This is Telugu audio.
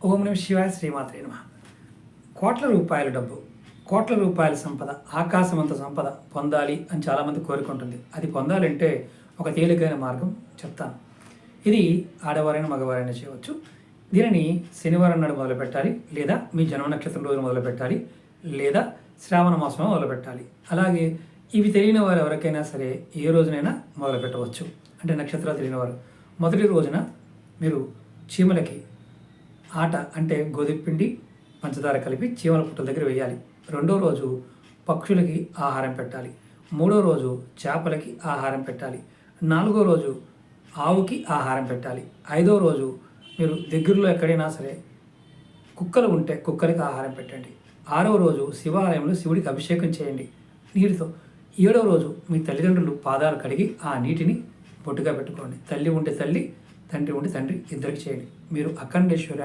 ఓం నమః శివాయ శ్రీమాత్రే నమః. కోట్ల రూపాయల డబ్బు, కోట్ల రూపాయల సంపద, ఆకాశమంత సంపద పొందాలి అని చాలామంది కోరుకుంటుంది. అది పొందాలంటే ఒక తేలికైన మార్గం చెప్తాను. ఇది ఆడవారైనా మగవారైనా చేయవచ్చు. దీనిని శనివారం నాడు మొదలుపెట్టాలి, లేదా మీ జన్మ నక్షత్రం రోజు మొదలుపెట్టాలి, లేదా శ్రావణ మాసంలో మొదలుపెట్టాలి. అలాగే ఇవి తెలియని వారు ఎవరికైనా సరే ఏ రోజునైనా మొదలు పెట్టవచ్చు. అంటే నక్షత్రాలు తెలియని వారు మొదటి రోజున మీరు చీమలకి ఆట అంటే గోధుమ పిండి పంచదార కలిపి చీమల పుట్టల దగ్గర వేయాలి. రెండో రోజు పక్షులకి ఆహారం పెట్టాలి. మూడో రోజు చేపలకి ఆహారం పెట్టాలి. నాలుగో రోజు ఆవుకి ఆహారం పెట్టాలి. ఐదో రోజు మీరు దగ్గరలో ఎక్కడైనా సరే కుక్కలు ఉంటే కుక్కలకి ఆహారం పెట్టండి. ఆరో రోజు శివాలయంలో శివుడికి అభిషేకం చేయండి నీటితో. ఏడో రోజు మీ తల్లిదండ్రులు పాదాలు కడిగి ఆ నీటిని బొట్టుగా పెట్టుకోండి. తల్లి ఉంటే తల్లి, తండ్రి ఉంటే తండ్రి, ఇద్దరికి చేయండి. మీరు అఖండేశ్వరాన్ని